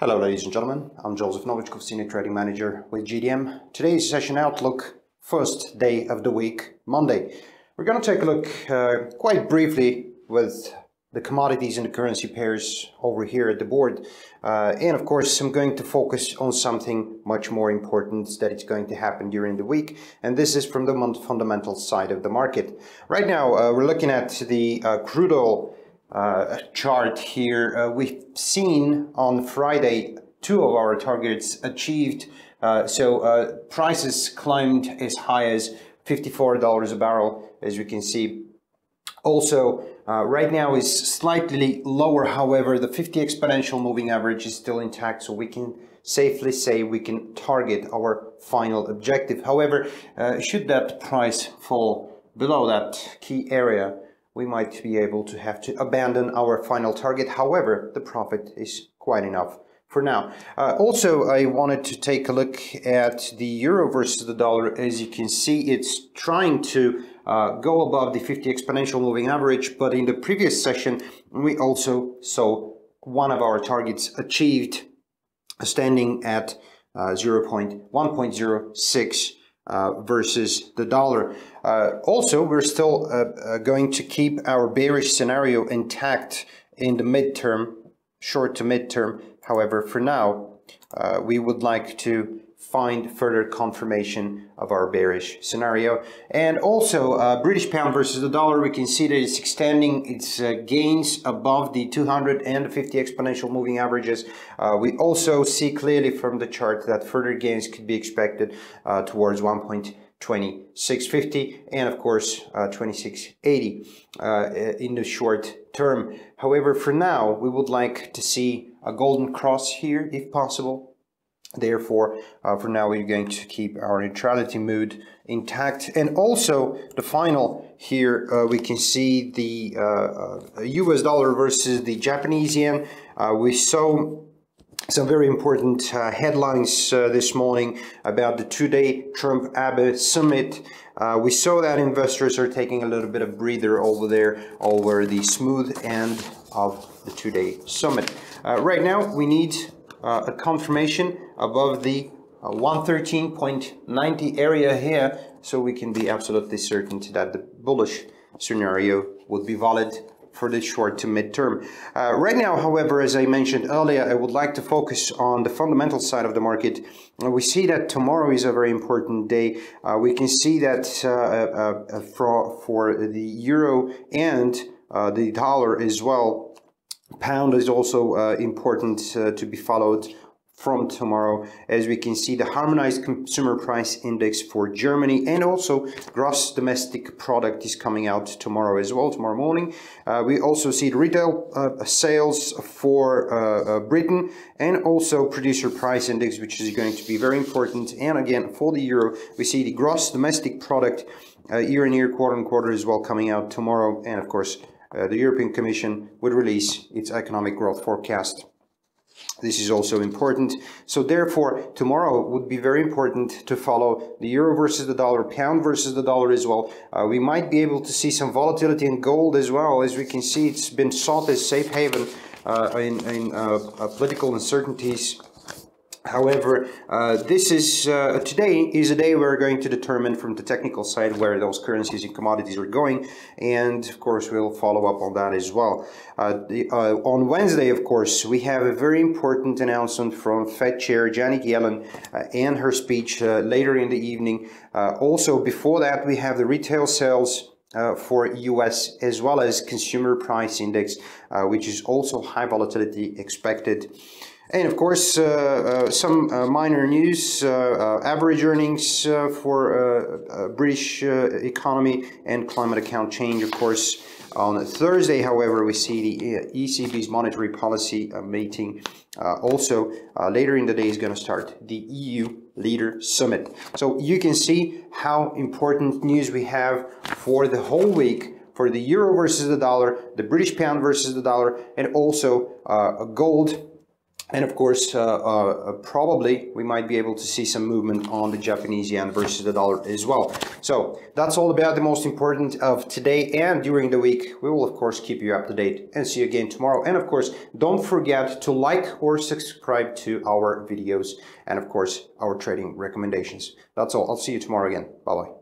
Hello ladies and gentlemen, I'm Joseph Novichkov, Senior Trading Manager with GDM. Today's session outlook, first day of the week, Monday. We're going to take a look quite briefly with the commodities and the currency pairs over here at the board. And of course, I'm going to focus on something much more important that is going to happen during the week. And this is from the fundamental side of the market. Right now, we're looking at the crude oil chart here. We've seen on Friday two of our targets achieved. Prices climbed as high as $54 a barrel, as you can see. Also, right now is slightly lower. However, the 50 exponential moving average is still intact, so we can safely say we can target our final objective. However, should that price fall below that key area, we might be able to have to abandon our final target. However, the profit is quite enough for now. Also, I wanted to take a look at the euro versus the dollar. As you can see, it's trying to go above the 50 exponential moving average, but in the previous session, we also saw one of our targets achieved, standing at 1.06 versus the dollar. Also, we're still going to keep our bearish scenario intact in the midterm, short to midterm. However, for now, we would like to find further confirmation of our bearish scenario. And also, British pound versus the dollar, we can see that it's extending its gains above the 250 exponential moving averages. We also see clearly from the chart that further gains could be expected towards 1.2650 and of course 2680 in the short term. However, for now, we would like to see a golden cross here if possible. Therefore, for now, we're going to keep our neutrality mood intact. And also, the final here, we can see the US dollar versus the Japanese yen. We saw some very important headlines this morning about the two-day Trump-Abe summit. We saw that investors are taking a little bit of breather over there, over the smooth end of the two-day summit. Right now, we need a confirmation above the 113.90 area here, so we can be absolutely certain that the bullish scenario would be valid for the short to mid-term. Right now, however, as I mentioned earlier, I would like to focus on the fundamental side of the market. We see that tomorrow is a very important day. We can see that for the euro and the dollar as well, pound is also important to be followed from tomorrow. As we can see, the harmonized consumer price index for Germany and also gross domestic product is coming out tomorrow as well, tomorrow morning. We also see the retail sales for Britain and also producer price index, which is going to be very important. And again, for the euro, we see the gross domestic product year-on-year, quarter-on-quarter as well coming out tomorrow. And of course, the European Commission would release its economic growth forecast. This is also important. So therefore, tomorrow would be very important to follow the euro versus the dollar, pound versus the dollar as well. We might be able to see some volatility in gold as well. As we can see, it's been sought as safe haven in political uncertainties. However, today is a day we're going to determine from the technical side where those currencies and commodities are going, and of course we'll follow up on that as well. On Wednesday, of course, we have a very important announcement from Fed Chair Janet Yellen and her speech later in the evening. Also, before that, we have the retail sales for US as well as consumer price index, which is also high volatility expected. And of course, some minor news, average earnings for British economy and climate account change, of course. On Thursday, however, we see the ECB's monetary policy meeting. Also, later in the day is going to start the EU Leader Summit. So you can see how important news we have for the whole week for the euro versus the dollar, the British pound versus the dollar, and also gold And of course, probably we might be able to see some movement on the Japanese yen versus the dollar as well. So that's all about the most important of today and during the week. We will, of course, keep you up to date and see you again tomorrow. And of course, don't forget to like or subscribe to our videos and, of course, our trading recommendations. That's all. I'll see you tomorrow again. Bye-bye.